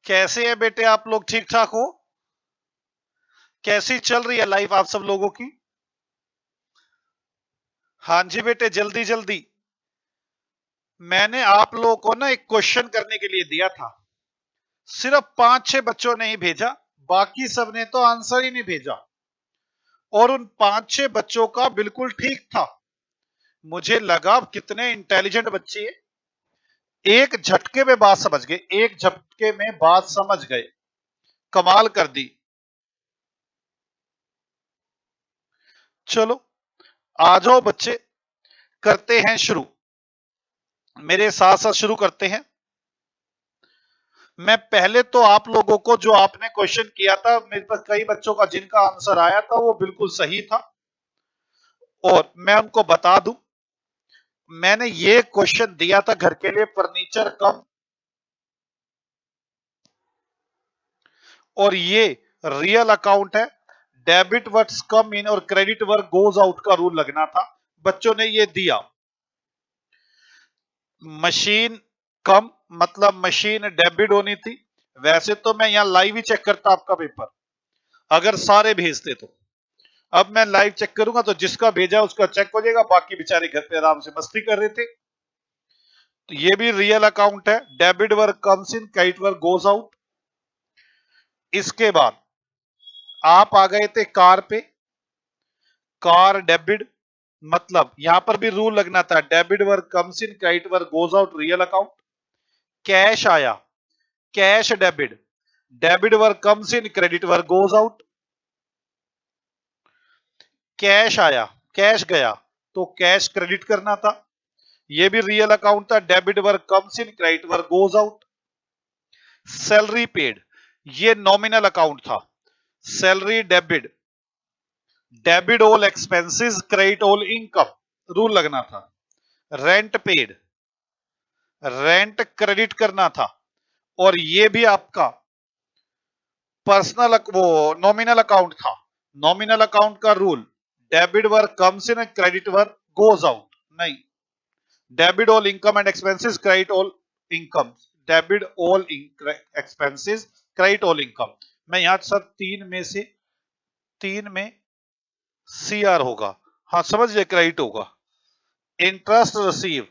कैसे है बेटे आप लोग? ठीक ठाक हो? कैसी चल रही है लाइफ आप सब लोगों की? हाँ जी बेटे, जल्दी जल्दी। मैंने आप लोगों को ना एक क्वेश्चन करने के लिए दिया था। सिर्फ 5-6 बच्चों ने ही भेजा, बाकी सबने तो आंसर ही नहीं भेजा। और उन 5-6 बच्चों का बिल्कुल ठीक था। मुझे लगा कितने इंटेलिजेंट बच्चे हैं। एक झटके में बात समझ गए, एक झटके में बात समझ गए। कमाल कर दी। चलो आ जाओ बच्चे, करते हैं शुरू। मेरे साथ साथ शुरू करते हैं। मैं पहले तो आप लोगों को, जो आपने क्वेश्चन किया था, मेरे पास कई बच्चों का जिनका आंसर आया था वो बिल्कुल सही था। और मैं उनको बता दूं, मैंने ये क्वेश्चन दिया था घर के लिए, फर्नीचर कम, और ये रियल अकाउंट है। डेबिट वर्ड्स कम इन और क्रेडिट वर्ड गोज आउट का रूल लगना था। बच्चों ने ये दिया। मशीन कम मतलब मशीन डेबिट होनी थी। वैसे तो मैं यहां लाइव ही चेक करता आपका पेपर, अगर सारे भेजते तो। अब मैं लाइव चेक करूंगा तो जिसका भेजा उसका चेक हो जाएगा, बाकी बेचारे घर पे आराम से मस्ती कर रहे थे। तो ये भी रियल अकाउंट है। Debit work comes in, credit work goes out. इसके बाद आप आ गए थे कार पे। कार डेबिट मतलब यहां पर भी रूल लगना था, debit work comes in, credit work goes out, real account. Cash आया, cash debit, debit work comes in, credit work goes out. Cash आया, कैश गया, तो कैश क्रेडिट करना था। ये भी रियल अकाउंट था, debit work comes in, credit work goes out. Salary paid, ये नॉमिनल अकाउंट था। Salary debit, debit all expenses, credit all income, rule लगना था। रेंट पेड, रेंट क्रेडिट करना था। और ये भी आपका पर्सनल वो नॉमिनल अकाउंट था। नॉमिनल अकाउंट का rule, debit work comes in, credit work goes out. नहीं, debit all income and expenses, credit all income. Debit all expenses, credit all income. मैं यहां सर तीन में सीआर होगा। हाँ समझ गए, क्रेडिट होगा। इंटरेस्ट रिसीव,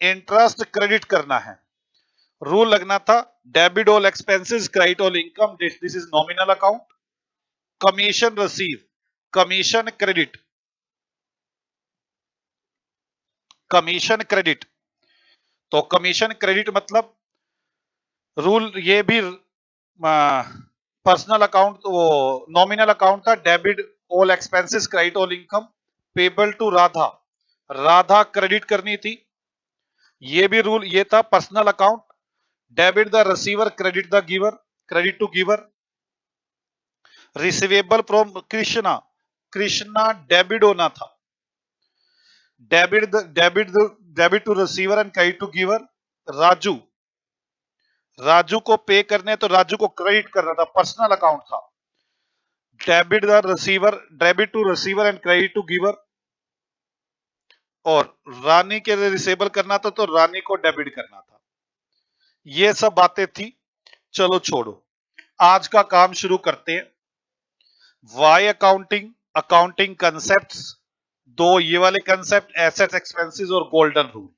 इंटरेस्ट क्रेडिट करना है। रूल लगना था, debit all expenses, credit all income, this is nominal account. Commission receive, commission credit, commission credit. तो कमीशन क्रेडिट मतलब रूल, ये भी पर्सनल अकाउंट, वो नॉमिनल अकाउंट था। Debit all expenses, credit all income. Payable to Radha, Radha credit करनी थी। ये भी रूल ये था, personal account. Debit the receiver, credit the giver, credit to giver. Receivable from Krishna, Krishna debit होना था। Debit to receiver and credit to giver. Raju, Raju को pay करने तो राजू को क्रेडिट करना था, पर्सनल अकाउंट था। Debit the receiver, debit to receiver and credit to giver. और रानी के लिए रिसेबल करना था तो रानी को डेबिट करना था। ये सब बातें थी। चलो छोड़ो, आज का काम शुरू करते हैं। वाई अकाउंटिंग, अकाउंटिंग कंसेप्ट्स, दो ये वाले कंसेप्ट, एसेट्स एक्सपेंसेस और गोल्डन रूल।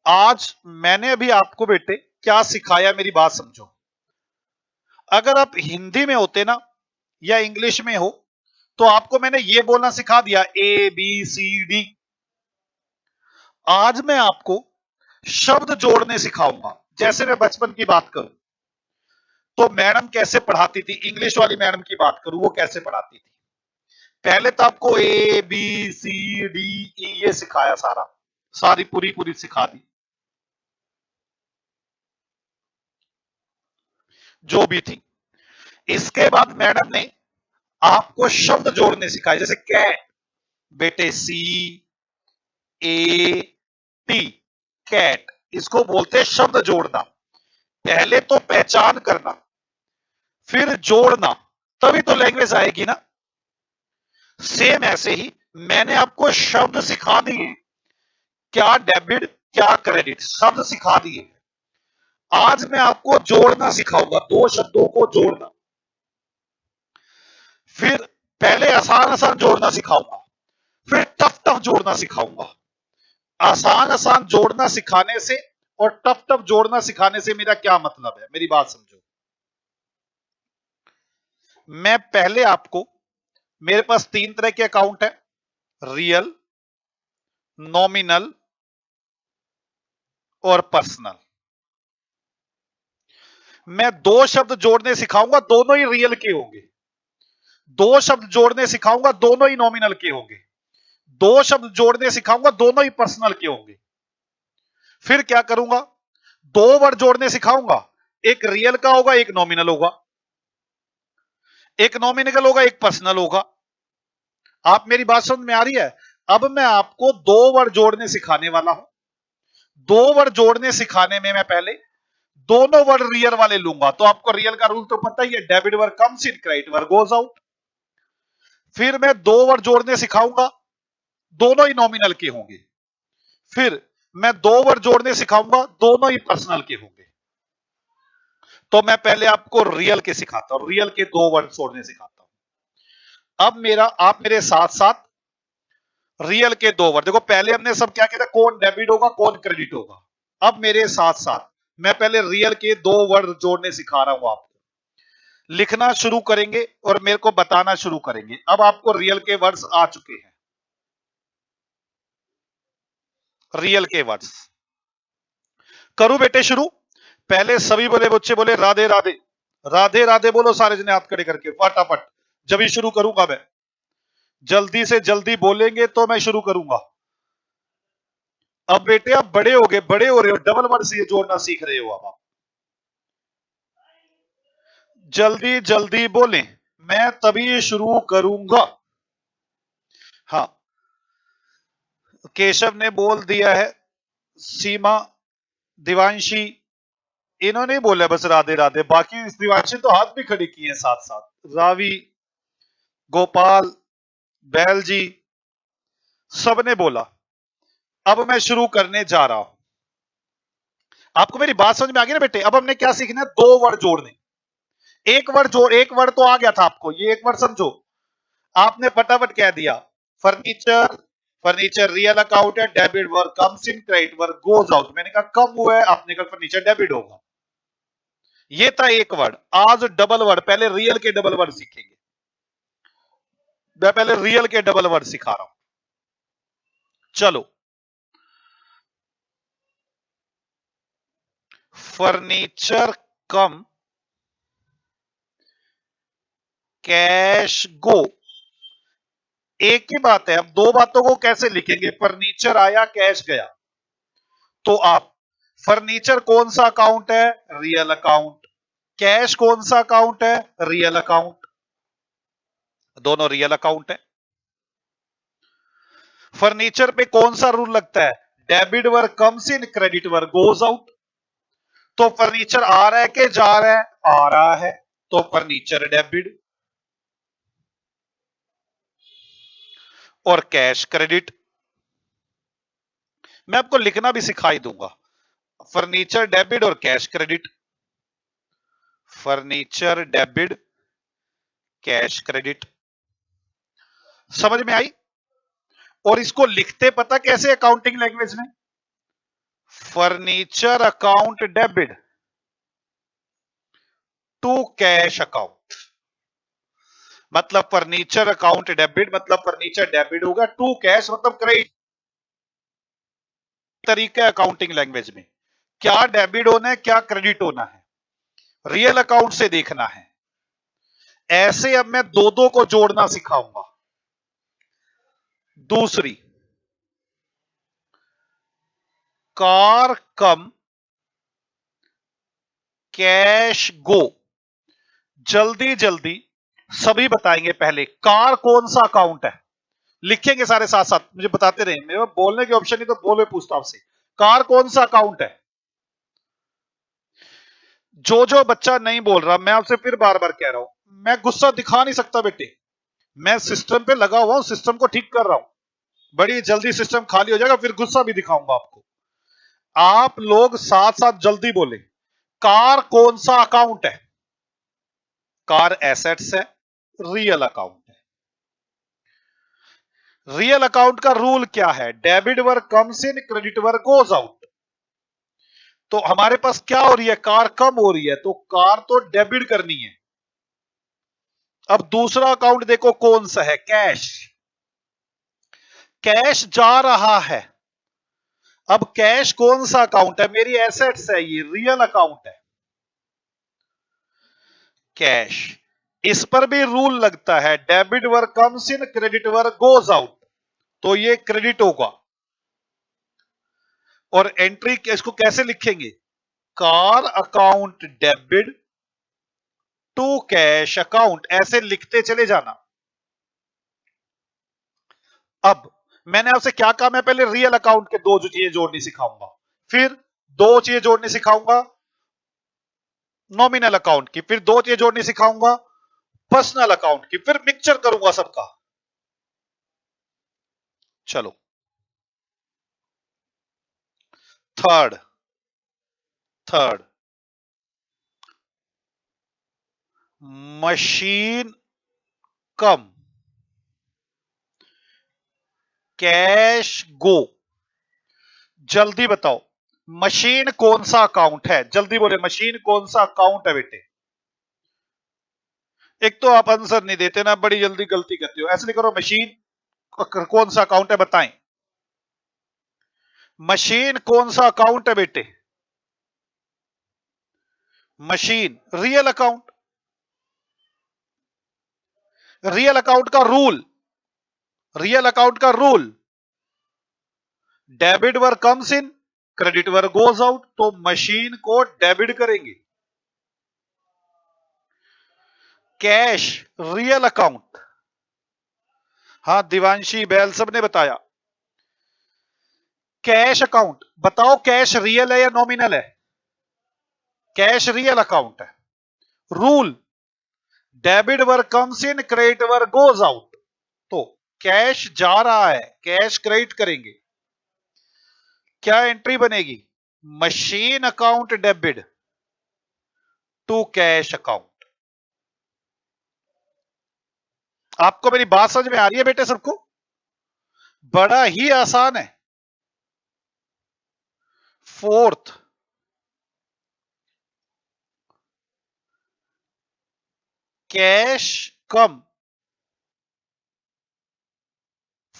आज मैंने अभी आपको बेटे क्या सिखाया, मेरी बात समझो। अगर आप हिंदी में होते ना या इंग्लिश में हो तो आपको मैंने ये बोलना सिखा दिया, ए बी सी डी। आज मैं आपको शब्द जोड़ने सिखाऊंगा। जैसे मैं बचपन की बात करूं तो मैडम कैसे पढ़ाती थी, इंग्लिश वाली मैडम की बात करूं वो कैसे पढ़ाती थी। पहले तो आपको A B C D E ये सिखाया, सारी पूरी पूरी सिखा दी जो भी थी। इसके बाद मैडम ने आपको शब्द जोड़ने सिखाए, जैसे कैट, बेटे सी ए टी, कैट। इसको बोलते हैं शब्द जोड़ना। पहले तो पहचान करना, फिर जोड़ना, तभी तो लैंग्वेज आएगी ना। सेम ऐसे ही मैंने आपको शब्द सिखा दिए, क्या डेबिट क्या क्रेडिट, शब्द सिखा दिए। आज मैं आपको जोड़ना सिखाऊंगा, दो शब्दों को जोड़ना। फिर पहले आसान आसान जोड़ना सिखाऊंगा, फिर टफ टफ जोड़ना सिखाऊंगा। आसान आसान जोड़ना सिखाने से और टफ टफ जोड़ना सिखाने से मेरा क्या मतलब है, मेरी बात समझो। मैं पहले आपको, मेरे पास तीन तरह के अकाउंट है, रियल, नॉमिनल और पर्सनल। मैं दो शब्द जोड़ने सिखाऊंगा, दोनों ही रियल के होंगे। दो शब्द जोड़ने सिखाऊंगा, दोनों ही नॉमिनल के होंगे। दो शब्द जोड़ने सिखाऊंगा, दोनों ही पर्सनल के होंगे। फिर क्या करूंगा, दो वर्ड जोड़ने सिखाऊंगा, एक रियल का होगा, एक नॉमिनल होगा। एक नॉमिनल होगा, एक पर्सनल होगा। आप मेरी बात समझ में आ रही है? अब मैं आपको दो वर्ड जोड़ने सिखाने वाला हूं। दो वर्ड जोड़ने सिखाने में मैं पहले दोनों वर्ड रियल वाले लूंगा। तो आपको रियल का रूल तो पता ही है, debit word comes in, credit word goes out. फिर मैं दो वर्ड जोड़ने सिखाऊंगा, दोनों ही नॉमिनल के होंगे। फिर मैं दो वर्ड जोड़ने सिखाऊंगा, दोनों ही पर्सनल के होंगे। तो मैं पहले आपको रियल के सिखाता हूं, रियल के दो वर्ड जोड़ने सिखाता हूं। अब आप मेरे साथ साथ रियल के दो वर्ड देखो। पहले हमने सब क्या कहता, कौन डेबिट होगा कौन क्रेडिट होगा। अब मेरे साथ साथ मैं पहले रियल के दो वर्ड जोड़ने सिखा रहा हूं आपको। लिखना शुरू करेंगे और मेरे को बताना शुरू करेंगे। अब आपको रियल के वर्ड्स आ चुके हैं। रियल के वर्ड्स करूं बेटे शुरू। पहले सभी बोले, बच्चे बोले राधे राधे। राधे राधे बोलो सारे जने हाथ खड़े करके फटाफट। जब ही शुरू करूंगा मैं, जल्दी से जल्दी बोलेंगे तो मैं शुरू करूंगा। अब बेटे आप बड़े हो गए, बड़े हो रहे हो, डबल वर्ड से जोड़ना सीख रहे हो। अब आप जल्दी जल्दी बोलें, मैं तभी शुरू करूंगा। हाँ, केशव ने बोल दिया है, सीमा, दिवांशी, इन्होंने बोला बस राधे राधे। बाकी दिवांशी तो हाथ भी खड़े किए हैं साथ साथ। रावी, गोपाल, बैल जी, सबने बोला। अब मैं शुरू करने जा रहा हूं। आपको मेरी बात समझ में आ गई ना बेटे? अब हमने क्या सीखना है, दो वर्ड जोड़ने। एक वर्ड तो आ गया था आपको, ये एक वर्ड समझो। आपने फटाफट कह दिया फर्नीचर। फर्नीचर रियल अकाउंट है, debit word comes in, credit word goes out. मैंने कहा कब हुआ है, आपने कहा फर्नीचर डेबिट होगा। ये था एक वर्ड। आज डबल वर्ड, पहले रियल के डबल वर्ड सीखेंगे। मैं पहले रियल के डबल वर्ड सिखा रहा हूं, चलो। फर्नीचर कम कैश गो। एक ही बात है, अब दो बातों को कैसे लिखेंगे? फर्नीचर आया, कैश गया। तो आप, फर्नीचर कौन सा अकाउंट है? Real account. कैश कौन सा अकाउंट है? Real account. दोनों रियल अकाउंट है। फर्नीचर पे कौन सा रूल लगता है? Debit word comes in, credit word goes out. तो फर्नीचर आ रहा है कि जा रहा है? आ रहा है, तो फर्नीचर डेबिट और कैश क्रेडिट। मैं आपको लिखना भी सिखाई दूंगा, फर्नीचर डेबिट और cash credit. Furniture debit, cash credit. समझ में आई? और इसको लिखते पता कैसे अकाउंटिंग लैंग्वेज में? Furniture account debit to cash account. मतलब फर्नीचर अकाउंट डेबिट मतलब फर्नीचर डेबिट होगा, टू कैश मतलब क्रेडिट। तरीका अकाउंटिंग लैंग्वेज में, क्या डेबिट होना है क्या क्रेडिट होना है, रियल अकाउंट से देखना है। ऐसे अब मैं दो दो को जोड़ना सिखाऊंगा। दूसरी, कार कम कैश गो। जल्दी जल्दी सभी बताएंगे। पहले कार कौन सा अकाउंट है, लिखेंगे सारे साथ साथ, मुझे बताते रहे। मेरे बोलने के ऑप्शन नहीं तो बोले पूछता आपसे, कार कौन सा अकाउंट है? जो जो बच्चा नहीं बोल रहा, मैं आपसे फिर बार बार कह रहा हूं, मैं गुस्सा दिखा नहीं सकता बेटे। मैं सिस्टम पे लगा हुआ हूं, सिस्टम को ठीक कर रहा हूं। बड़ी जल्दी सिस्टम खाली हो जाएगा, फिर गुस्सा भी दिखाऊंगा आपको। आप लोग साथ साथ जल्दी बोले, कार कौन सा अकाउंट है? कार एसेट्स है, रियल अकाउंट है। रियल अकाउंट का रूल क्या है? Debit work comes in, credit work goes out. तो हमारे पास क्या हो रही है? कार कम हो रही है, तो कार तो डेबिट करनी है। अब दूसरा अकाउंट देखो कौन सा है? कैश। कैश जा रहा है। अब कैश कौन सा अकाउंट है? मेरी एसेट्स है, ये रियल अकाउंट है कैश। इस पर भी रूल लगता है, debit work comes in, credit work goes out. तो ये क्रेडिट होगा। और एंट्री इसको कैसे लिखेंगे? Car account debit to cash account, ऐसे लिखते चले जाना। अब मैंने आपसे क्या कहा? मैं पहले रियल अकाउंट के दो चीजें जोड़नी सिखाऊंगा, फिर दो चीजें जोड़नी सिखाऊंगा नॉमिनल अकाउंट की, फिर दो चीजें जोड़नी सिखाऊंगा पर्सनल अकाउंट की, फिर मिक्सचर करूंगा सबका। चलो, थर्ड थर्ड मशीन कम, कैश गो। जल्दी बताओ, मशीन कौन सा अकाउंट है? जल्दी बोले, मशीन कौन सा अकाउंट है बेटे? एक तो आप आंसर नहीं देते ना, बड़ी जल्दी गलती करते हो। ऐसे नहीं करो, मशीन कौन सा अकाउंट है बताएं। मशीन कौन सा अकाउंट है बेटे? Machine real account. Real account का रूल, रियल अकाउंट का rule, debit work comes in, credit work goes out. तो मशीन को डेबिट करेंगे। Cash real account. हां, दिवांशी बैल सब ने बताया। कैश अकाउंट बताओ, कैश रियल है या नॉमिनल है? कैश रियल अकाउंट है। Rule, debit work comes in, credit work goes out. तो कैश जा रहा है, कैश क्रेडिट करेंगे। क्या एंट्री बनेगी? Machine account debit to cash account. आपको मेरी बात समझ में आ रही है बेटे सबको? बड़ा ही आसान है। फोर्थ, कैश कम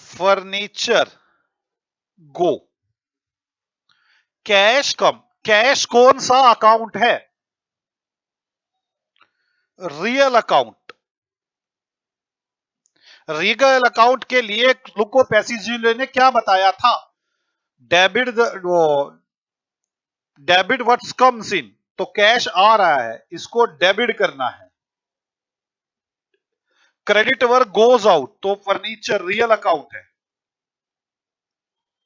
फर्नीचर गो। कैश कम, कैश कौन सा अकाउंट है? Real account. रियल अकाउंट के लिए लुको पैसेजियो ने क्या बताया था? डेबिट वो डेबिट व्हाट्स कम्स इन, तो कैश आ रहा है, इसको डेबिट करना है। क्रेडिट वर्क गोज आउट, तो फर्नीचर रियल अकाउंट है,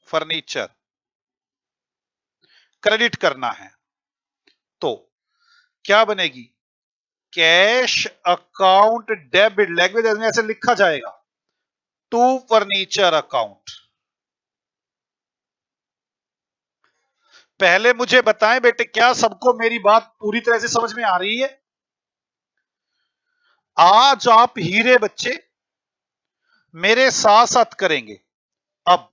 फर्नीचर क्रेडिट करना है। तो क्या बनेगी? कैश अकाउंट डेबिट, लैंग्वेज में ऐसे लिखा जाएगा, टू फर्नीचर अकाउंट। पहले मुझे बताएं बेटे, क्या सबको मेरी बात पूरी तरह से समझ में आ रही है? आज आप हीरे बच्चे मेरे साथ साथ करेंगे। अब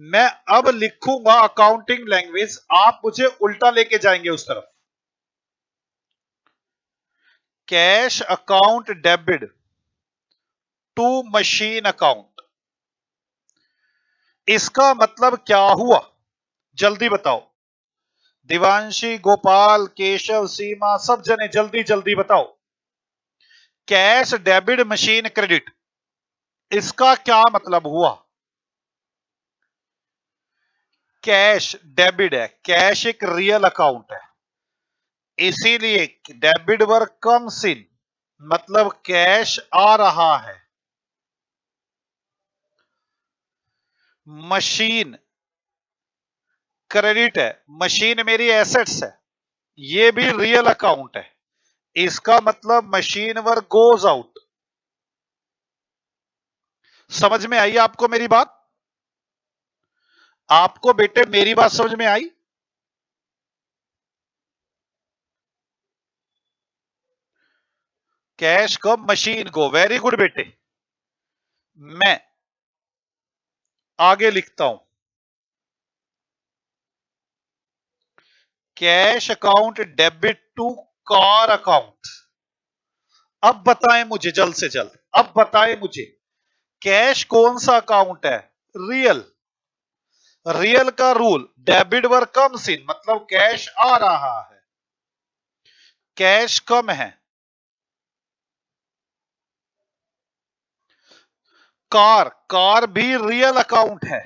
मैं अब लिखूंगा अकाउंटिंग लैंग्वेज, आप मुझे उल्टा लेके जाएंगे उस तरफ। Cash account debit to machine account, इसका मतलब क्या हुआ? जल्दी बताओ। दिवांशी, गोपाल, केशव, सीमा, सब जने जल्दी जल्दी बताओ। कैश डेबिट मशीन क्रेडिट, इसका क्या मतलब हुआ? कैश डेबिट है, कैश एक रियल अकाउंट है, इसीलिए डेबिट वर्क कम्स इन, मतलब कैश आ रहा है। मशीन क्रेडिट है, मशीन मेरी एसेट्स है, ये भी रियल अकाउंट है, इसका मतलब मशीन वर्क गोज आउट। समझ में आई आपको मेरी बात? आपको बेटे मेरी बात समझ में आई? Cash come machine go. Very good बेटे। मैं आगे लिखता हूं, cash account debit to car account. अब बताएं मुझे जल्द से जल्द, अब बताएं मुझे कैश कौन सा अकाउंट है? रियल। रियल का rule debit were comes in, मतलब कैश आ रहा है, कैश कम है। कार, कार भी रियल अकाउंट है।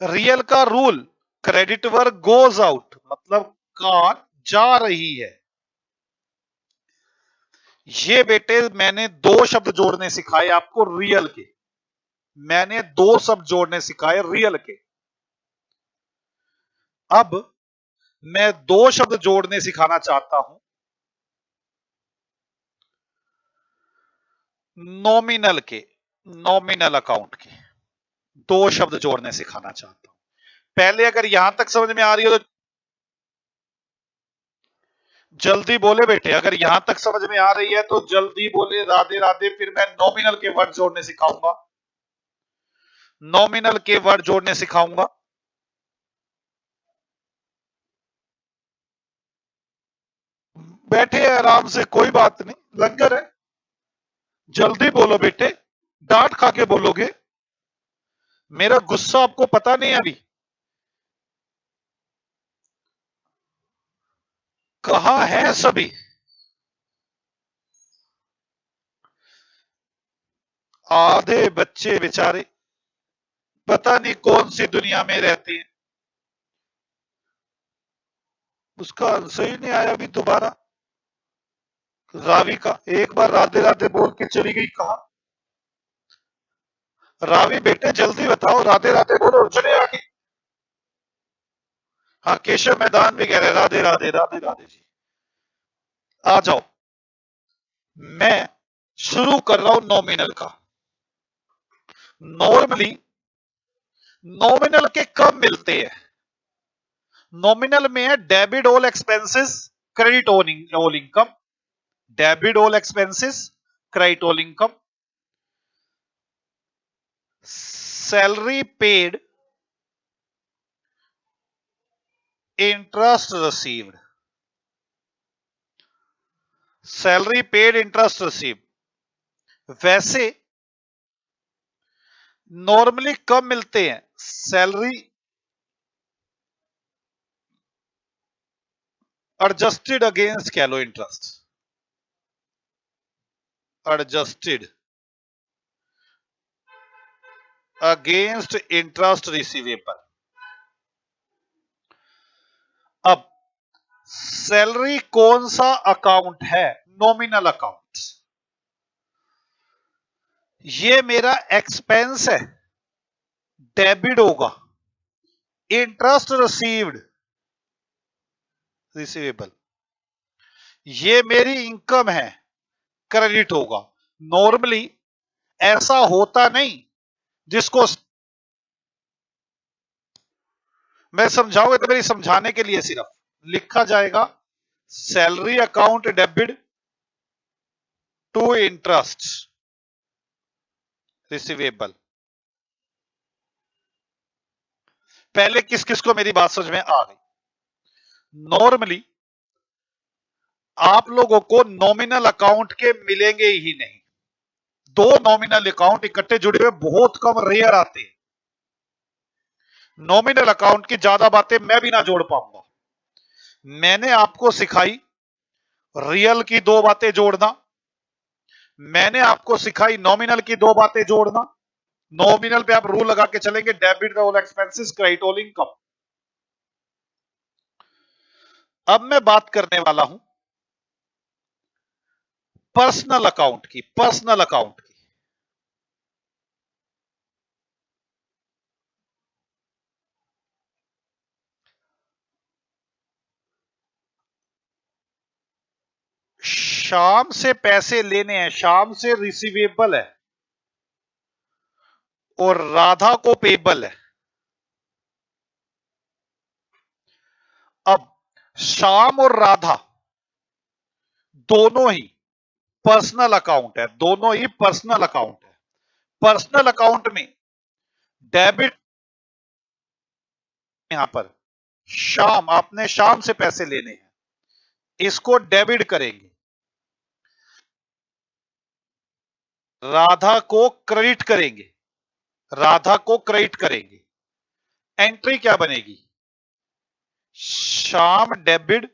रियल का रूल क्रेडिट वर गोज आउट, मतलब कार जा रही है। ये बेटे मैंने दो शब्द जोड़ने सिखाए आपको रियल के, मैंने दो शब्द जोड़ने सिखाए रियल के। अब मैं दो शब्द जोड़ने सिखाना चाहता हूं नॉमिनल के, नॉमिनल अकाउंट के दो शब्द जोड़ने सिखाना चाहता हूं। पहले अगर यहां तक समझ में आ रही हो तो जल्दी बोले बेटे, अगर यहां तक समझ में आ रही है तो जल्दी बोले राधे राधे। फिर मैं नॉमिनल के वर्ड जोड़ने सिखाऊंगा, नॉमिनल के वर्ड जोड़ने सिखाऊंगा। बैठे आराम से, कोई बात नहीं, लंगर है। जल्दी बोलो बेटे, डांट खा के बोलोगे। मेरा गुस्सा आपको पता नहीं अभी। कहां है सभी? आधे बच्चे बेचारे पता नहीं कौन सी दुनिया में रहते हैं। उसका आंसर ही नहीं आया अभी दोबारा। रावी का एक बार राधे राधे बोल के चली गई, कहा? रावी बेटे जल्दी बताओ, राधे राधे बोलो, चले आगे। हाँ, केशव मैदान भी कह रहे राधे राधे राधे राधे जी। आ जाओ, मैं शुरू कर रहा हूं नॉमिनल का। नॉर्मली नॉमिनल के कब मिलते हैं? नॉमिनल में है debit all expenses, credit all income. Debit all expenses, credit all income. Salary paid, interest received. Salary paid, interest received. वैसे नॉर्मली कब मिलते हैं? सैलरी एडजस्टेड अगेंस्ट कह लो interest, adjusted against interest receivable. अब सैलरी कौन सा अकाउंट है? Nominal account. ये मेरा एक्सपेंस है, डेबिट होगा। Interest received, receivable. ये मेरी इनकम है, क्रेडिट होगा। नॉर्मली ऐसा होता नहीं, जिसको मैं समझाऊंगा तो मेरी समझाने के लिए सिर्फ लिखा जाएगा salary account debit to interest receivable. पहले किस किस को मेरी बात समझ में आ गई? नॉर्मली आप लोगों को नॉमिनल अकाउंट के मिलेंगे ही नहीं। दो नॉमिनल अकाउंट इकट्ठे जुड़े हुए बहुत कम, रेयर आते हैं। नॉमिनल अकाउंट की ज्यादा बातें मैं भी ना जोड़ पाऊंगा। मैंने आपको सिखाई रियल की दो बातें जोड़ना, मैंने आपको सिखाई नॉमिनल की दो बातें जोड़ना। नॉमिनल पे आप रूल लगा के चलेंगे, debit all expenses, credit all income. अब मैं बात करने वाला हूं पर्सनल अकाउंट की, पर्सनल अकाउंट की। शाम से पैसे लेने हैं, शाम से रिसीवेबल है और राधा को पेबल है। अब शाम और राधा दोनों ही पर्सनल अकाउंट है, दोनों ही पर्सनल अकाउंट है। पर्सनल अकाउंट में डेबिट, यहां पर शाम, आपने शाम से पैसे लेने हैं, इसको डेबिट करेंगे। राधा को क्रेडिट करेंगे, राधा को क्रेडिट करेंगे। एंट्री क्या बनेगी? शाम डेबिट,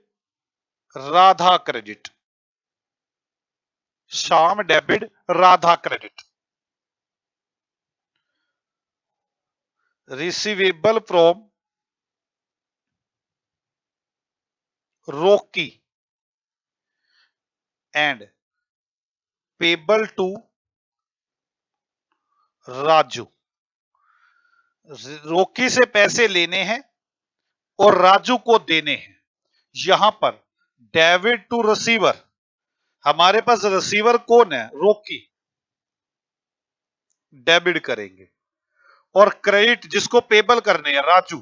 राधा क्रेडिट। शाम debit, Radha credit. Receivable from रोकी एंड पेबल टू राजू। रोकी से पैसे लेने हैं और राजू को देने हैं। यहां पर डेबिट टू रिसीवर, हमारे पास रिसीवर कौन है? रोकी, डेबिट करेंगे। और क्रेडिट जिसको पेबल करने हैं, राजू,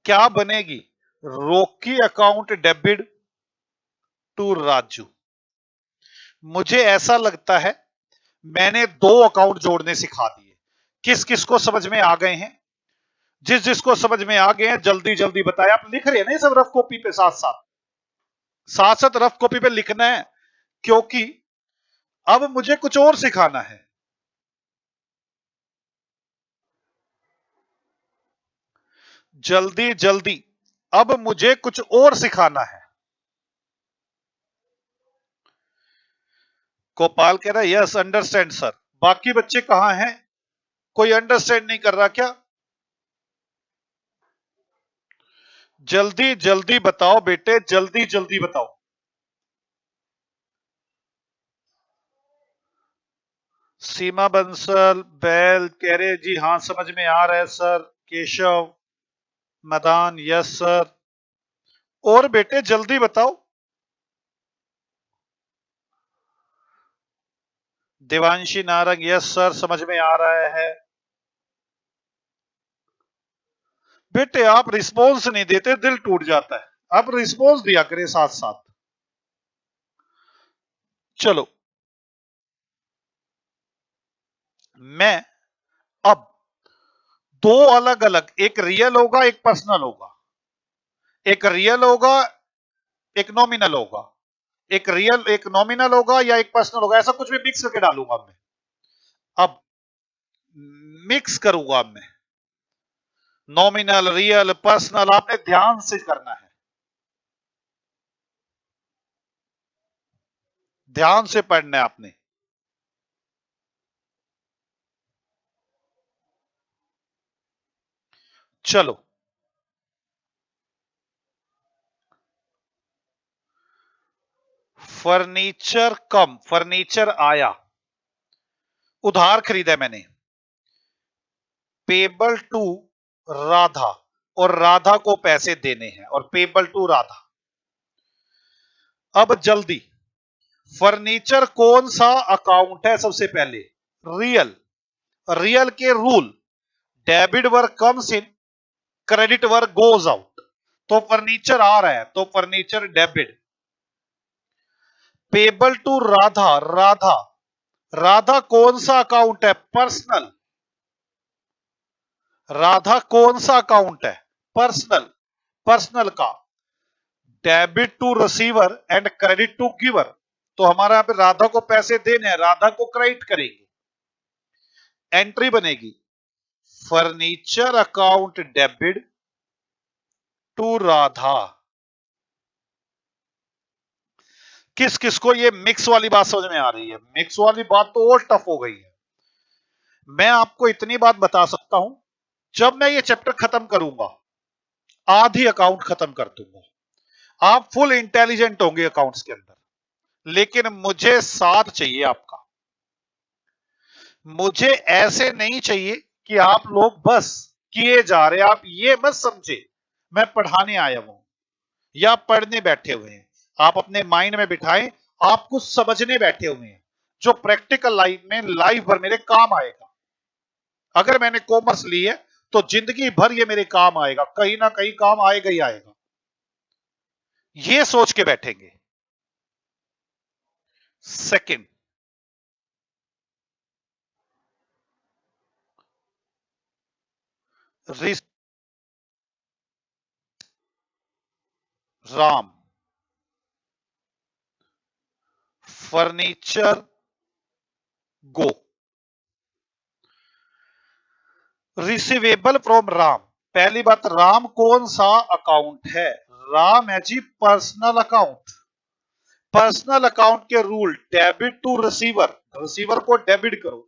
क्या बनेगी? रोकी अकाउंट डेबिट टू राजू। मुझे ऐसा लगता है मैंने दो अकाउंट जोड़ने सिखा दिए। किस किस को समझ में आ गए हैं? जिस जिसको समझ में आ गए हैं जल्दी जल्दी बताए। आप लिख रहे हैं ना ये सब रफ कॉपी पे, साथ साथ साथ साथ रफ कॉपी पे लिखना है, क्योंकि अब मुझे कुछ और सिखाना है। जल्दी जल्दी, अब मुझे कुछ और सिखाना है। गोपाल कह रहा है यस अंडरस्टैंड सर। बाकी बच्चे कहां हैं? कोई अंडरस्टैंड नहीं कर रहा क्या? जल्दी जल्दी बताओ बेटे, जल्दी जल्दी बताओ। सीमा बंसल बैल कह रहे जी हां समझ में आ रहा है sir. Keshav Madan yes sir. और बेटे जल्दी बताओ। देवांशी नारंग यस सर समझ में आ रहा है। बेटे आप रिस्पॉन्स नहीं देते, दिल टूट जाता है। आप रिस्पॉन्स दिया करें साथ साथ। चलो मैं अब दो अलग अलग, एक रियल होगा एक पर्सनल होगा, एक रियल होगा एक नॉमिनल होगा, एक रियल एक नॉमिनल होगा या एक पर्सनल होगा, ऐसा कुछ भी मिक्स करके डालूंगा मैं। अब मिक्स करूंगा मैं, नॉमिनल रियल पर्सनल, आपने ध्यान से करना है, ध्यान से पढ़ना है आपने। चलो फर्नीचर कम, फर्नीचर आया, उधार खरीदा मैंने, पेबल टू राधा, और राधा को पैसे देने हैं, और पेबल टू राधा। अब जल्दी, फर्नीचर कौन सा अकाउंट है? सबसे पहले रियल, रियल के rule, debit work comes in, credit work goes out. तो फर्नीचर आ रहा है तो furniture debit. Payable to Radha, Radha, Radha कौन सा अकाउंट है? पर्सनल। राधा कौन सा अकाउंट है? पर्सनल, पर्सनल का debit to receiver and credit to giver. तो हमारा यहां पे राधा को पैसे देने हैं, राधा को क्रेडिट करेंगे। एंट्री बनेगी furniture account debit to Radha. किस किस को ये मिक्स वाली बात समझ में आ रही है? मिक्स वाली बात तो और टफ हो गई है। मैं आपको इतनी बात बता सकता हूं, जब मैं ये चैप्टर खत्म करूंगा आधी अकाउंट खत्म कर दूंगा। आप फुल इंटेलिजेंट होंगे अकाउंट्स के अंदर, लेकिन मुझे साथ चाहिए आपका। मुझे ऐसे नहीं चाहिए कि आप लोग बस किए जा रहे। आप ये मत समझे मैं पढ़ाने आया हूं या पढ़ने बैठे हुए हैं। आप अपने माइंड में बिठाएं, आप कुछ समझने बैठे हुए हैं जो प्रैक्टिकल लाइफ में लाइफ भर मेरे काम आएगा। अगर मैंने कॉमर्स ली है तो जिंदगी भर ये मेरे काम आएगा, कहीं ना कहीं काम आएगा ही आएगा। ये सोच के बैठेंगे। Second, Ram, furniture go, receivable from Ram. पहली बात, राम कौन सा अकाउंट है? राम है जी पर्सनल अकाउंट। पर्सनल अकाउंट के rule, debit to receiver, receiver को डेबिट करो।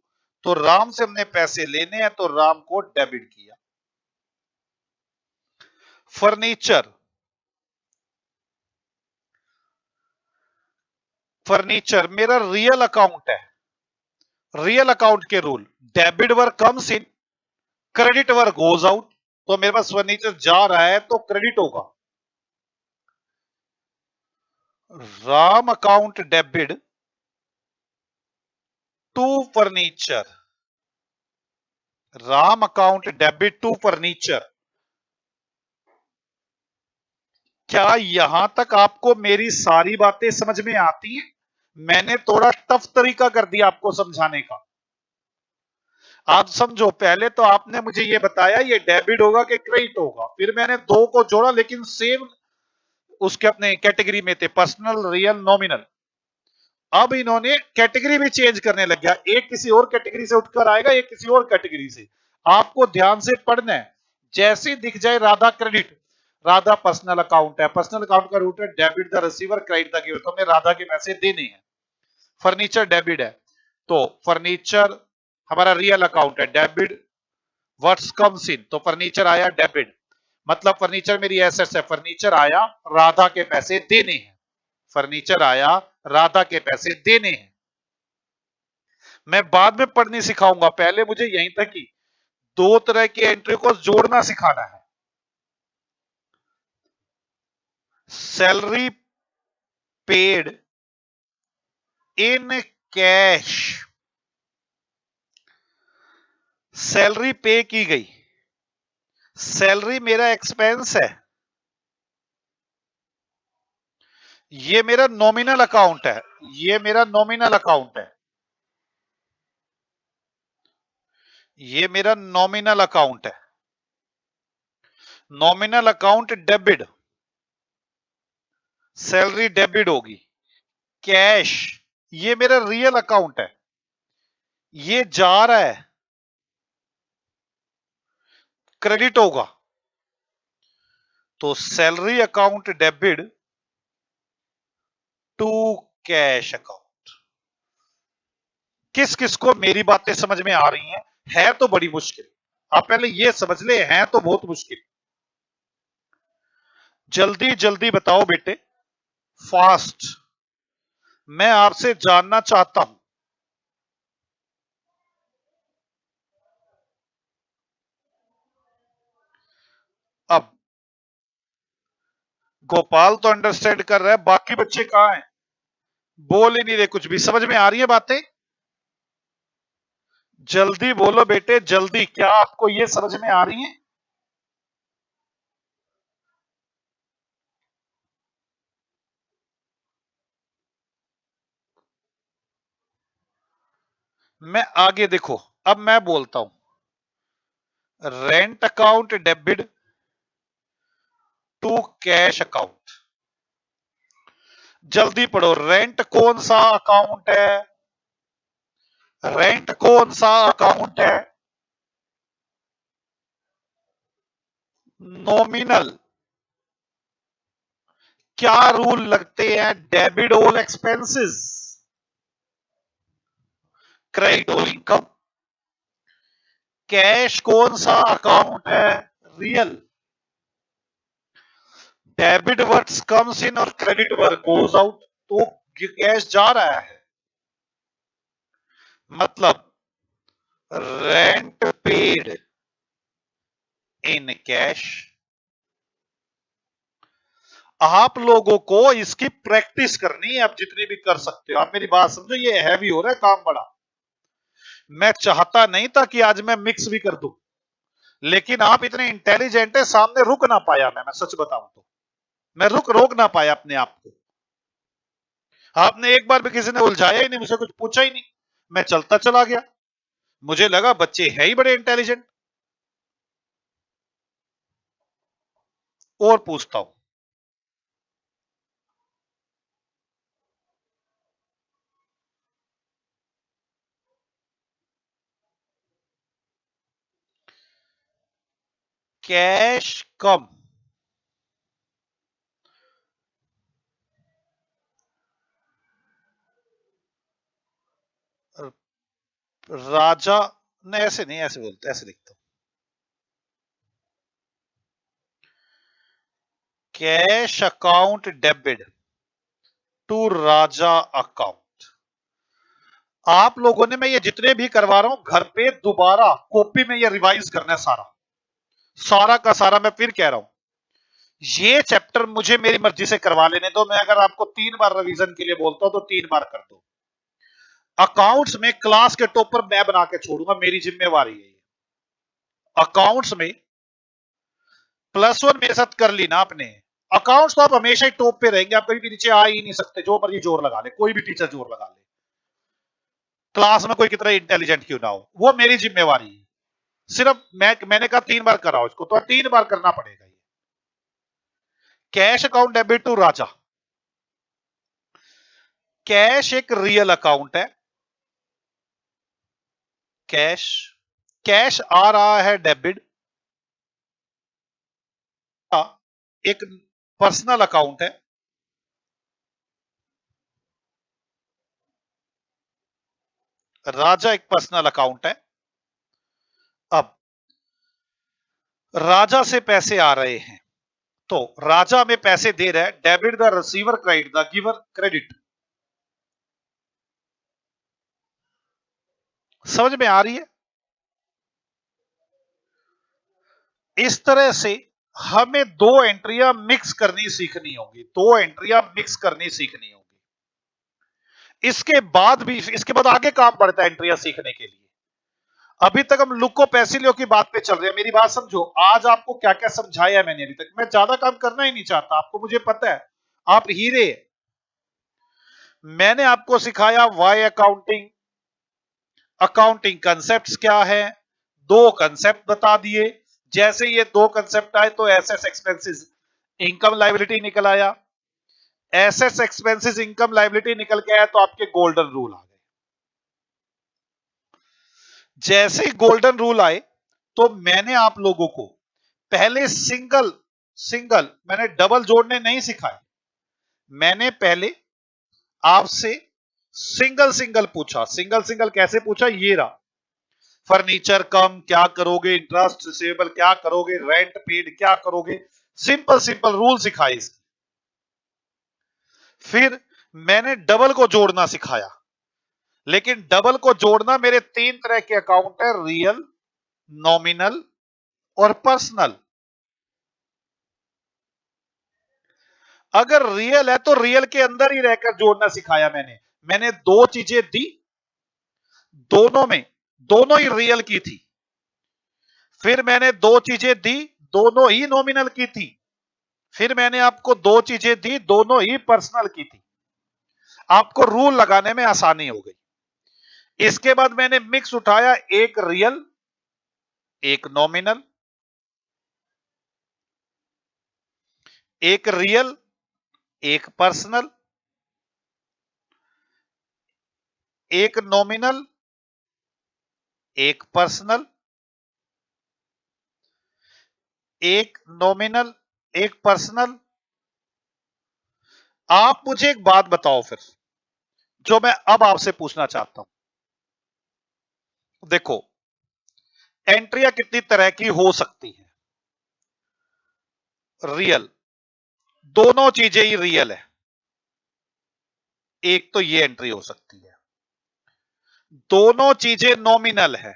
तो राम से हमने पैसे लेने हैं तो राम को डेबिट किया। फर्नीचर, फर्नीचर मेरा रियल अकाउंट है। रियल अकाउंट के rule, debit were comes in, credit were goes out. तो मेरे पास फर्नीचर जा रहा है तो क्रेडिट होगा। Ram account debit to furniture, Ram account debit to furniture. क्या यहां तक आपको मेरी सारी बातें समझ में आती हैं? मैंने थोड़ा टफ तरीका कर दिया आपको समझाने का। आप समझो, पहले तो आपने मुझे ये बताया ये डेबिट होगा कि क्रेडिट होगा, फिर मैंने दो को जोड़ा लेकिन सेम उसके अपने कैटेगरी में थे, पर्सनल, रियल, नॉमिनल। अब इन्होंने कैटेगरी भी चेंज करने लग गया, एक किसी और कैटेगरी से उठकर आएगा, एक किसी और कैटेगरी से। आपको ध्यान से पढ़ना है। जैसे दिख जाए Radha credit, Radha personal account है, पर्सनल अकाउंट का रूट है debit the receiver, credit the giver, तो हमने राधा के पैसे देने हैं। फर्नीचर डेबिट है तो फर्नीचर हमारा रियल अकाउंट है, डेबिट व्हाट्स कम्स इन, तो फर्नीचर आया डेबिट, मतलब फर्नीचर मेरी एसेट्स है, फर्नीचर आया, राधा के पैसे देने हैं। फर्नीचर आया, राधा के पैसे देने हैं। मैं बाद में पढ़नी सिखाऊंगा, पहले मुझे यहीं तक ही दो तरह के एंट्री को जोड़ना सिखाना है। Salary paid in cash, salary पे की गई, सैलरी मेरा एक्सपेंस है, ये मेरा नॉमिनल अकाउंट है, ये मेरा नॉमिनल अकाउंट है, ये मेरा नॉमिनल अकाउंट है। Nominal account debit, salary debit होगी। कैश, ये मेरा रियल अकाउंट है, ये जा रहा है, क्रेडिट होगा। तो salary account debit to cash account. किस किस को मेरी बातें समझ में आ रही हैं? है तो बड़ी मुश्किल, आप पहले ये समझ ले, है तो बहुत मुश्किल। जल्दी जल्दी बताओ बेटे, फास्ट, मैं आपसे जानना चाहता हूं। अब गोपाल तो अंडरस्टैंड कर रहा है, बाकी बच्चे कहां हैं? बोल ही नहीं रहे कुछ भी। समझ में आ रही है बातें? जल्दी बोलो बेटे, जल्दी, क्या आपको ये समझ में आ रही है? मैं आगे देखो, अब मैं बोलता हूं, rent account debit to cash account. जल्दी पढ़ो, रेंट कौन सा अकाउंट है? रेंट कौन सा अकाउंट है? नॉमिनल। क्या रूल लगते हैं? Debit all expenses, credit all income. Cash कौन सा अकाउंट है? Real. Debit words comes in और क्रेडिट वर्ड गोज आउट, तो कैश जा रहा है, मतलब रेंट पेड इन कैश। आप लोगों को इसकी प्रैक्टिस करनी है, आप जितनी भी कर सकते हो। आप मेरी बात समझो, ये हैवी हो रहा है काम बड़ा। मैं चाहता नहीं था कि आज मैं मिक्स भी कर दूं, लेकिन आप इतने इंटेलिजेंट है, सामने रुक ना पाया मैं सच बताऊं तो। मैं रोक ना पाया अपने आप को। आपने एक बार भी किसी ने उलझाया ही नहीं, मुझसे कुछ पूछा ही नहीं, मैं चलता चला गया। मुझे लगा बच्चे है ही बड़े इंटेलिजेंट। और पूछता हूं, कैश कम, राजा, नहीं ऐसे नहीं, ऐसे बोलते, ऐसे लिखता हूं, cash account debit to Raja account. आप लोगों ने, मैं ये जितने भी करवा रहा हूं घर पे दोबारा कॉपी में ये रिवाइज करना है, सारा सारा का सारा। मैं फिर कह रहा हूं ये चैप्टर मुझे मेरी मर्जी से करवा लेने दो। मैं अगर आपको 3 बार रिवीजन के लिए बोलता हूं तो 3 बार कर दो। अकाउंट्स में क्लास के टॉपर मैं बना के छोड़ूंगा, मेरी जिम्मेवारी है। अकाउंट्स में +1 मेरे साथ कर ली ना आपने। अकाउंट्स तो आप हमेशा ही टॉप पे रहेंगे, आप कभी भी नीचे आ ही नहीं सकते, जो मर्जी जोर लगा ले, कोई भी टीचर जोर लगा ले, क्लास में कोई कितना इंटेलिजेंट क्यों ना हो, वो मेरी जिम्मेवारी है। सिर्फ मैंने कहा 3 बार कराओ इसको, तो 3 बार करना पड़ेगा। ये cash account debit to Raja. Cash एक रियल अकाउंट है, कैश, कैश आ रहा है डेबिट, एक पर्सनल अकाउंट है, राजा एक पर्सनल अकाउंट है। अब राजा से पैसे आ रहे हैं, तो राजा में पैसे दे रहा है, debit the receiver, credit the giver, credit. समझ में आ रही है? इस तरह से हमें 2 एंट्रियां मिक्स करनी सीखनी होगी, 2 एंट्रियां मिक्स करनी सीखनी होगी। इसके बाद आगे काम बढ़ता है एंट्रियां सीखने के लिए। अभी तक हम लुको पैसिलियो की बात पे चल रहे हैं। मेरी बात समझो, आज आपको क्या क्या समझाया है मैंने अभी तक। मैं ज्यादा काम करना ही नहीं चाहता आपको, मुझे पता है आप हीरे। मैंने आपको सिखाया वाई अकाउंटिंग, अकाउंटिंग कंसेप्ट्स क्या है, 2 कंसेप्ट बता दिए। जैसे ये 2 कंसेप्ट आए तो एसेट्स एक्सपेंसेस इनकम लायबिलिटी निकल आया। एसेट्स एक्सपेंसेस इनकम लायबिलिटी निकल के आया तो आपके गोल्डन रूल आ गए। जैसे ही गोल्डन रूल आए तो मैंने आप लोगों को पहले सिंगल सिंगल, मैंने डबल जोड़ने नहीं सिखाए। मैंने पहले आपसे सिंगल सिंगल पूछा। सिंगल सिंगल कैसे पूछा, ये रहा, फर्नीचर कम क्या करोगे, इंटरेस्ट रिसीवेबल क्या करोगे, रेंट पेड क्या करोगे। सिंपल सिंपल रूल सिखाए इसके। फिर मैंने डबल को जोड़ना सिखाया, लेकिन डबल को जोड़ना, मेरे 3 तरह के अकाउंट है, रियल, नॉमिनल और पर्सनल। अगर रियल है तो रियल के अंदर ही रहकर जोड़ना सिखाया मैंने 2 चीजें दी, दोनों में दोनों ही रियल की थी। फिर मैंने 2 चीजें दी, दोनों ही नॉमिनल की थी। फिर मैंने आपको 2 चीजें दी, दोनों ही पर्सनल की थी। आपको रूल लगाने में आसानी हो गई। इसके बाद मैंने मिक्स उठाया, एक रियल एक नॉमिनल, एक रियल एक पर्सनल, एक नॉमिनल एक पर्सनल, एक नॉमिनल एक पर्सनल। आप मुझे एक बात बताओ फिर, जो मैं अब आपसे पूछना चाहता हूं। देखो, एंट्रियां कितनी तरह की हो सकती हैं। रियल, दोनों चीजें ही रियल है, एक तो ये एंट्री हो सकती है। दोनों चीजें नॉमिनल है,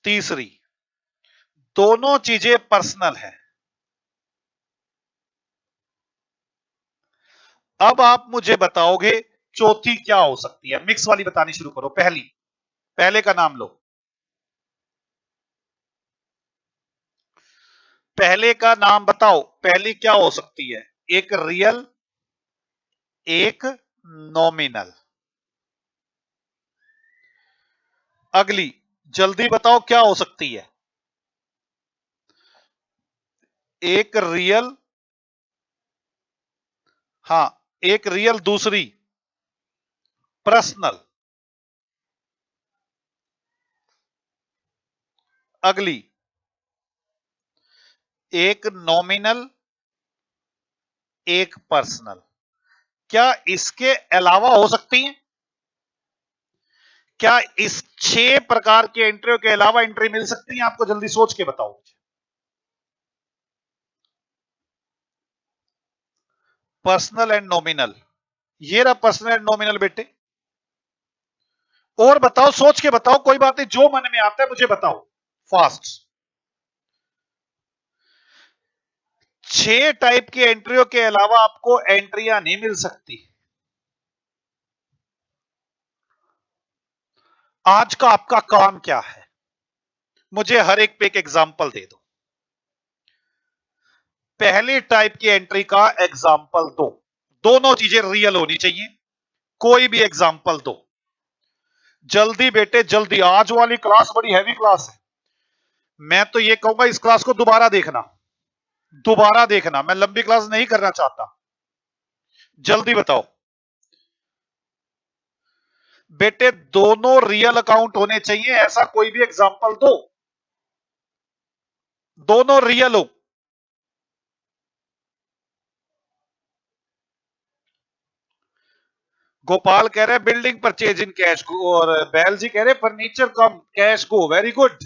तीसरी दोनों चीजें पर्सनल है। अब आप मुझे बताओगे चौथी क्या हो सकती है। मिक्स वाली बतानी शुरू करो। पहले का नाम लो, पहले का नाम बताओ, पहली क्या हो सकती है? एक रियल, एक नॉमिनल। अगली जल्दी बताओ क्या हो सकती है? एक रियल, हां, एक रियल, दूसरी पर्सनल। अगली एक नॉमिनल, एक पर्सनल। क्या इसके अलावा हो सकती है? क्या इस 6 प्रकार के एंट्रियों के अलावा एंट्री मिल सकती है आपको? जल्दी सोच के बताओ। पर्सनल एंड नॉमिनल, ये रहा पर्सनल एंड नॉमिनल बेटे। और बताओ, सोच के बताओ, कोई बात नहीं, जो मन में आता है मुझे बताओ फास्ट। 6 टाइप की एंट्रियों के अलावा आपको एंट्रियां नहीं मिल सकती। आज का आपका काम क्या है? मुझे हर एक पे एक एग्जाम्पल दे दो। पहली टाइप की एंट्री का एग्जाम्पल दो। दोनों चीजें रियल होनी चाहिए। कोई भी एग्जाम्पल दो जल्दी बेटे, जल्दी। आज वाली क्लास बड़ी हैवी क्लास है। मैं तो ये कहूंगा इस क्लास को दोबारा देखना, दोबारा देखना। मैं लंबी क्लास नहीं करना चाहता। जल्दी बताओ बेटे, दोनों रियल अकाउंट होने चाहिए, ऐसा कोई भी एग्जाम्पल दो। दोनों रियल हो। गोपाल कह रहे हैं बिल्डिंग परचेज इन कैश को, और बैल जी कह रहे हैं फर्नीचर कम कैश को। Very good.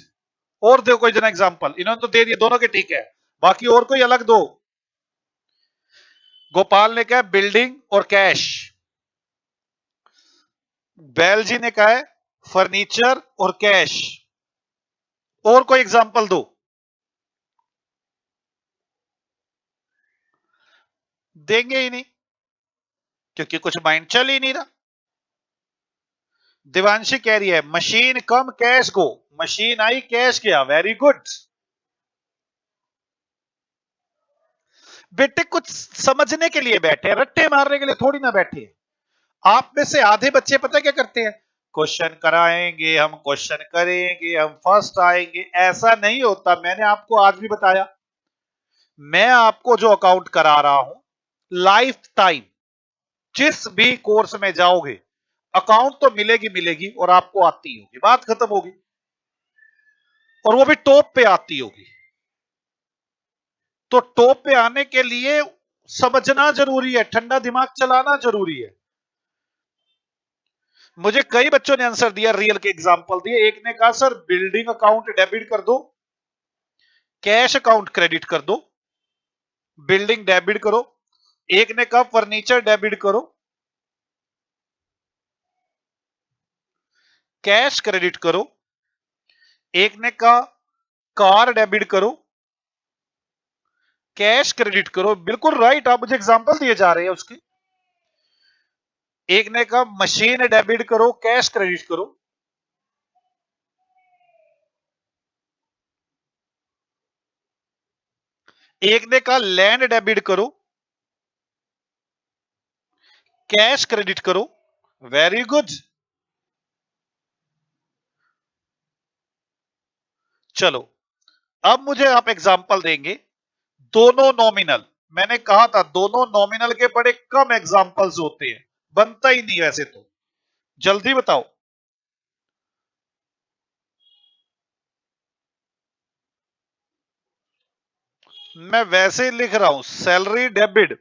और दो कोई जना एग्जाम्पल, इन्होंने तो दे दिए दोनों के, ठीक है। बाकी और कोई अलग दो। गोपाल ने कहा बिल्डिंग और कैश, बैल जी ने कहा है फर्नीचर और कैश। और कोई एग्जाम्पल दो। देंगे ही नहीं, क्योंकि कुछ माइंड चल ही नहीं रहा। दिवांशी कह रही है मशीन कम कैश गो, मशीन आई कैश गया। वेरी गुड बेटे, कुछ समझने के लिए बैठे, रट्टे मारने के लिए थोड़ी ना बैठे। आप में से आधे बच्चे पता क्या करते हैं? क्वेश्चन कराएंगे हम, क्वेश्चन करेंगे हम, फर्स्ट आएंगे। ऐसा नहीं होता। मैंने आपको आज भी बताया, मैं आपको जो अकाउंट करा रहा हूं, लाइफ टाइम जिस भी कोर्स में जाओगे अकाउंट तो मिलेगी मिलेगी, और आपको आती होगी, बात खत्म होगी। और वो भी टॉप पे आती होगी। तो टॉप पे आने के लिए समझना जरूरी है, ठंडा दिमाग चलाना जरूरी है। मुझे कई बच्चों ने आंसर दिया, रियल के एग्जांपल दिए। एक ने कहा सर बिल्डिंग अकाउंट डेबिट कर दो, कैश अकाउंट क्रेडिट कर दो, बिल्डिंग डेबिट करो। एक ने कहा फर्नीचर डेबिट करो, कैश क्रेडिट करो। एक ने कहा कार डेबिट करो, कैश क्रेडिट करो। बिल्कुल राइट, आप मुझे एग्जांपल दिए जा रहे हैं उसके। एक ने कहा मशीन डेबिट करो, कैश क्रेडिट करो। एक ने कहा लैंड डेबिट करो, कैश क्रेडिट करो। Very good. चलो, अब मुझे आप एग्जांपल देंगे दोनों नॉमिनल। मैंने कहा था दोनों नॉमिनल के बड़े कम एग्जांपल्स होते हैं, बनता ही नहीं वैसे तो। जल्दी बताओ। मैं वैसे ही लिख रहा हूं, सैलरी डेबिट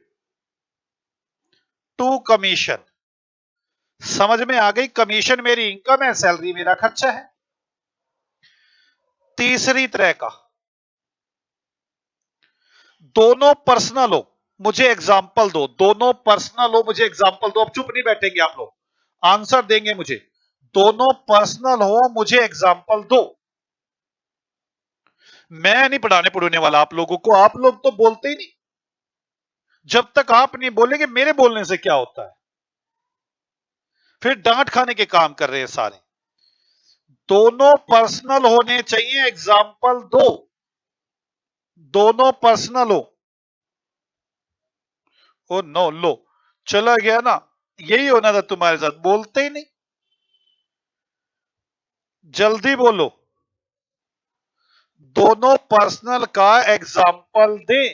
टू कमीशन। समझ में आ गई? कमीशन मेरी इनकम है, सैलरी मेरा खर्चा है। तीसरी तरह का, दोनों पर्सनल हो, मुझे एग्जाम्पल दो। दोनों पर्सनल हो, मुझे एग्जाम्पल दो। अब चुप नहीं बैठेंगे आप लोग, आंसर देंगे मुझे। दोनों पर्सनल हो, मुझे एग्जाम्पल दो। मैं नहीं पढ़ाने पढ़ने वाला आप लोगों को, आप लोग तो बोलते ही नहीं। जब तक आप नहीं बोलेंगे मेरे बोलने से क्या होता है? फिर डांट खाने के काम कर रहे हैं सारे। दोनों पर्सनल होने चाहिए, एग्जाम्पल दो। दोनों पर्सनल हो। ओ नो, लो, चला गया ना। यही होना था तुम्हारे साथ, बोलते ही नहीं। जल्दी बोलो। दोनों पर्सनल का एग्जाम्पल दे।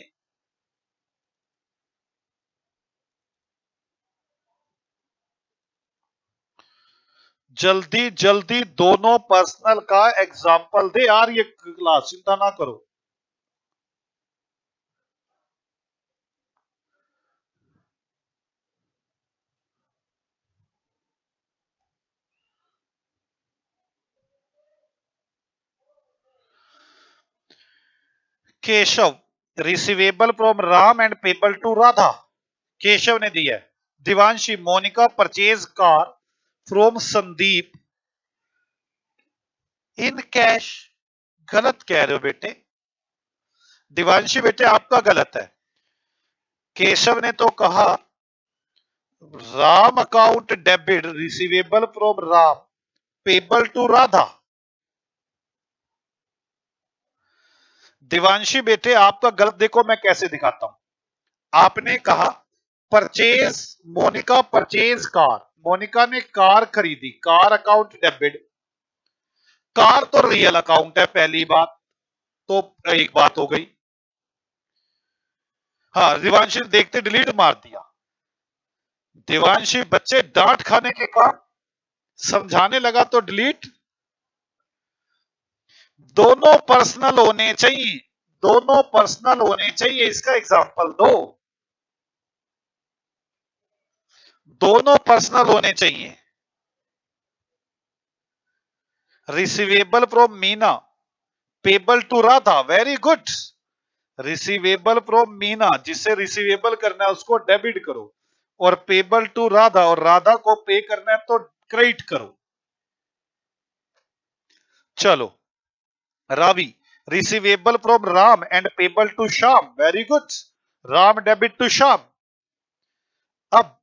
जल्दी जल्दी दोनों पर्सनल का एग्जाम्पल दे यार, ये क्लास चिंता ना करो। Keshav, receivable from Ram and payable to Radha. Keshav ने दिया है। Divanshi, Monica purchase car from Sandeep in cash. गलत कह रहे हो बेटे। दिवांशी बेटे आपका गलत है। केशव ने तो कहा Ram account debit receivable from Ram payable to Radha. Divanshi बेटे आपका गलत, देखो मैं कैसे दिखाता हूं। आपने कहा purchase, Monica purchase car, Monica ने कार खरीदी, कार अकाउंट डेबिट। कार तो रियल अकाउंट है, पहली बात तो एक बात हो गई। हाँ, दिवांशी ने देखते डिलीट मार दिया। दिवांशी बच्चे डांट खाने के काम, समझाने लगा तो डिलीट। दोनों पर्सनल होने चाहिए, दोनों पर्सनल होने चाहिए, इसका एग्जांपल दो। दोनों पर्सनल होने चाहिए। Receivable from Meena payable to Radha, very good. Receivable from Meena, जिससे रिसीवेबल करना है उसको डेबिट करो, और पेबल टू राधा, और राधा को पे करना है तो क्रेडिट करो। चलो, Ravi, receivable from Ram and payable to Shyam, very good. Ram debit to Shyam. अब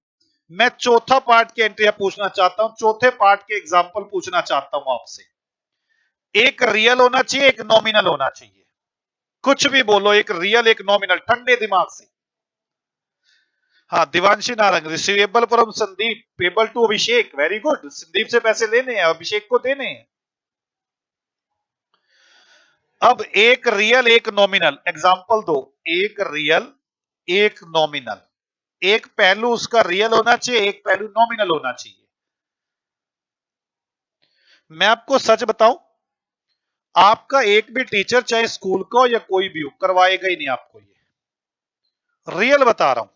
मैं चौथा पार्ट की एंट्रियां पूछना चाहता हूं, चौथे पार्ट के एग्जाम्पल पूछना चाहता हूं आपसे। एक रियल होना चाहिए, एक नॉमिनल होना चाहिए। कुछ भी बोलो, एक रियल एक नॉमिनल, ठंडे दिमाग से। हाँ, Divanshi Narang, receivable from Sandeep payable to Abhishek, very good. Sandeep से पैसे लेने हैं, अभिषेक को देने हैं। अब एक रियल एक नॉमिनल, एग्जाम्पल दो। एक रियल एक नॉमिनल, एक पहलू उसका रियल होना चाहिए, एक पहलू नॉमिनल होना चाहिए। मैं आपको सच बताऊं, आपका एक भी टीचर चाहे स्कूल का हो या कोई भी हो, करवाएगा ही नहीं आपको ये। रियल बता रहा हूं।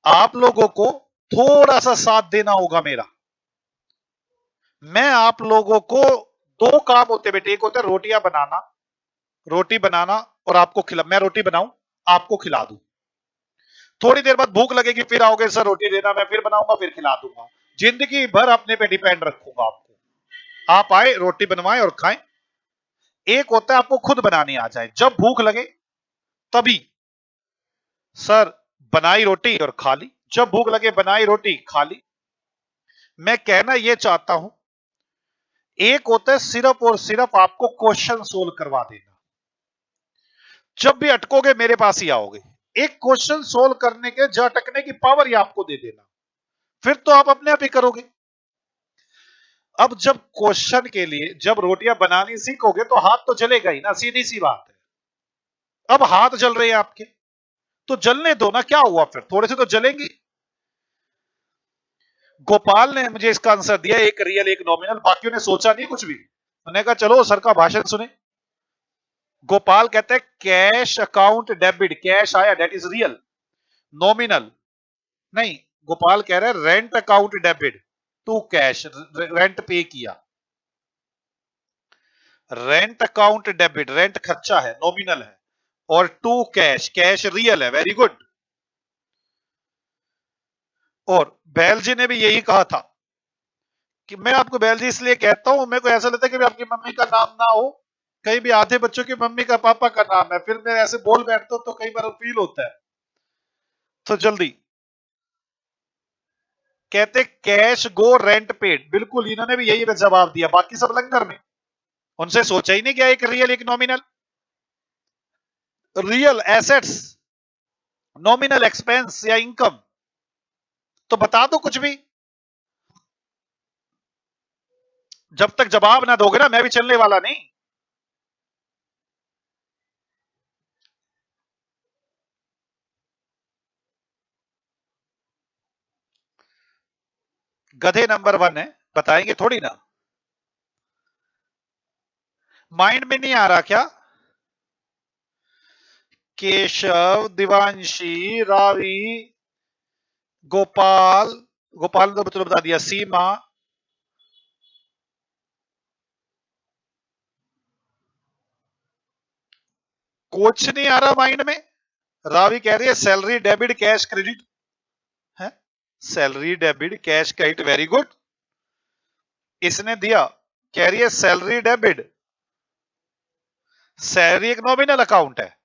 आप लोगों को थोड़ा सा साथ देना होगा मेरा। मैं आप लोगों को, दो काम होते बेटे, एक होता है रोटियां बनाना, रोटी बनाना और आपको खिला, मैं रोटी बनाऊं आपको खिला दूं। थोड़ी देर बाद भूख लगेगी, फिर आओगे सर रोटी देना, मैं फिर बनाऊंगा फिर खिला दूंगा। जिंदगी भर अपने पे डिपेंड रखूंगा आपको। आप आए रोटी बनवाएं और खाएं। एक होता है आपको खुद बनानी आ जाए, जब भूख लगे तभी सर बनाई रोटी और खा ली, जब भूख लगे बनाई रोटी खा ली। मैं कहना यह चाहता हूं, एक होता है सिर्फ और सिर्फ आपको क्वेश्चन सोल्व करवा देना। जब भी अटकोगे मेरे पास ही आओगे, एक क्वेश्चन सोल्व करने के जो अटकने की पावर ही आपको दे देना, फिर तो आप अपने आप ही करोगे। अब जब क्वेश्चन के लिए जब रोटियां बनानी सीखोगे तो हाथ तो जलेगा ही ना, सीधी सी बात है। अब हाथ जल रहे हैं आपके, तो जलने दो ना, क्या हुआ, फिर थोड़े से तो जलेंगे। गोपाल ने मुझे इसका आंसर दिया, एक रियल एक नॉमिनल। बाकियों ने सोचा नहीं कुछ भी, उन्होंने कहा चलो सर का भाषण सुने। गोपाल कहते हैं कैश अकाउंट डेबिट, कैश आया दैट इज रियल। नॉमिनल नहीं, गोपाल कह रहे हैं rent account debit to cash, rent pay किया। रेंट अकाउंट डेबिट, रेंट खर्चा है, नॉमिनल है, और टू कैश, कैश रियल है, वेरी गुड। और बैल जी ने भी यही कहा था कि मैं आपको बैल जी इसलिए कहता हूं, मेरे को ऐसा लगता है कि आपकी मम्मी का नाम ना हो, कहीं भी आधे बच्चों की मम्मी का पापा का नाम है, फिर मैं ऐसे बोल बैठता हूं तो कई बार फील होता है। तो जल्दी कहते कैश गो रेंट पेड, बिल्कुल इन्होंने भी यही जवाब दिया, बाकी सब लंगर में। उनसे सोचा ही नहीं गया एक रियल एक nominal. Real assets, nominal expense या इनकम? तो बता दो कुछ भी। जब तक जवाब ना दोगे ना, मैं भी चलने वाला नहीं। गधे नंबर 1 है, बताएंगे थोड़ी ना। माइंड में नहीं आ रहा क्या? केशव, दिवांशी, रावी, गोपाल, गोपाल ने तो बता दिया, सीमा। कुछ नहीं आ रहा माइंड में। रावी कह रही है सैलरी डेबिट कैश क्रेडिट है। Salary debit cash credit, very good. इसने दिया, कह रही है सैलरी डेबिट। सैलरी एक नॉमिनल अकाउंट है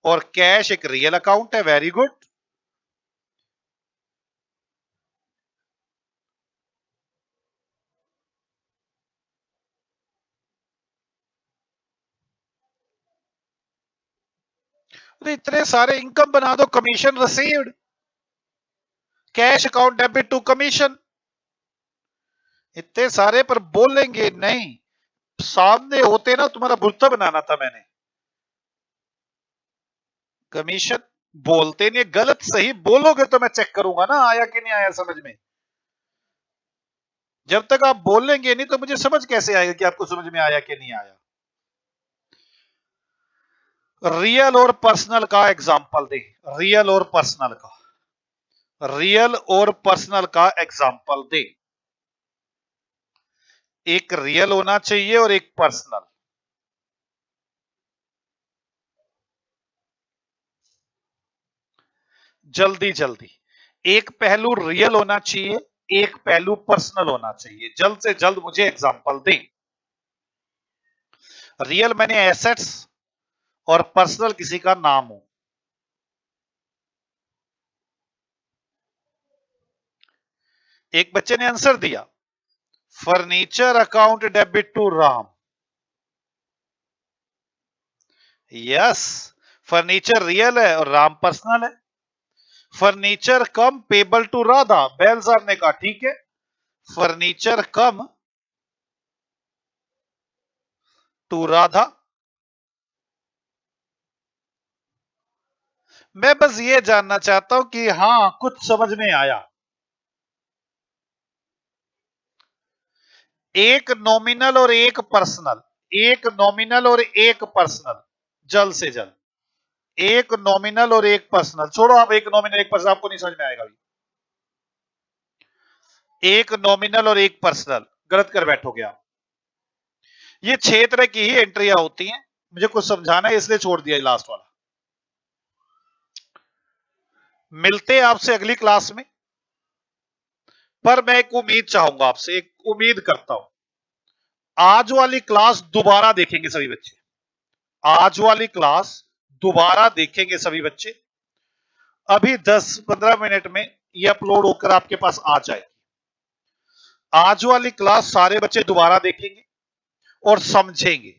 और कैश एक रियल अकाउंट है, वेरी गुड। तो इतने सारे इनकम बना दो, commission received, cash account debit to commission, इतने सारे पर बोलेंगे नहीं। सामने होते ना, तुम्हारा बुर्ता बनाना था मैंने। कमीशन बोलते नहीं, गलत सही बोलोगे तो मैं चेक करूंगा ना आया कि नहीं आया समझ में। जब तक आप बोलेंगे नहीं तो मुझे समझ कैसे आएगा कि आपको समझ में आया कि नहीं आया। रियल और पर्सनल का एग्जाम्पल दे। रियल और पर्सनल का, रियल और पर्सनल का एग्जाम्पल दे। एक रियल होना चाहिए और एक पर्सनल। जल्दी जल्दी, एक पहलू रियल होना चाहिए, एक पहलू पर्सनल होना चाहिए। जल्द से जल्द मुझे एग्जाम्पल दें। रियल मैंने एसेट्स और पर्सनल किसी का नाम हो। एक बच्चे ने आंसर दिया, furniture account debit to Ram. Yes, furniture real है और राम पर्सनल है। Furniture come payable to Radha, बैल साहब ने कहा ठीक है। Furniture come to Radha. मैं बस ये जानना चाहता हूं कि हां कुछ समझ में आया। एक नॉमिनल और एक पर्सनल, एक नॉमिनल और एक पर्सनल, जल्द से जल्द। एक नॉमिनल और एक पर्सनल, छोड़ो आप एक नॉमिनल एक पर्सनल, आपको नहीं समझ में आएगा अभी। एक नॉमिनल और एक पर्सनल, गलत कर बैठोगे आप। ये 6 तरह की ही एंट्रियां होती हैं, मुझे कुछ समझाना है इसलिए छोड़ दिया लास्ट वाला। मिलते हैं आपसे अगली क्लास में, पर मैं एक उम्मीद चाहूंगा आपसे, एक उम्मीद करता हूं। आज वाली क्लास दोबारा देखेंगे सभी बच्चे। आज वाली क्लास दोबारा देखेंगे सभी बच्चे। अभी 10-15 मिनट में ये अपलोड होकर आपके पास आ जाएगी। आज वाली क्लास सारे बच्चे दोबारा देखेंगे और समझेंगे।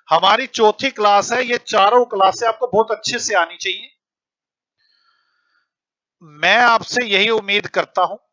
हमारी चौथी क्लास है, ये चारों क्लासें आपको बहुत अच्छे से आनी चाहिए। मैं आपसे यही उम्मीद करता हूं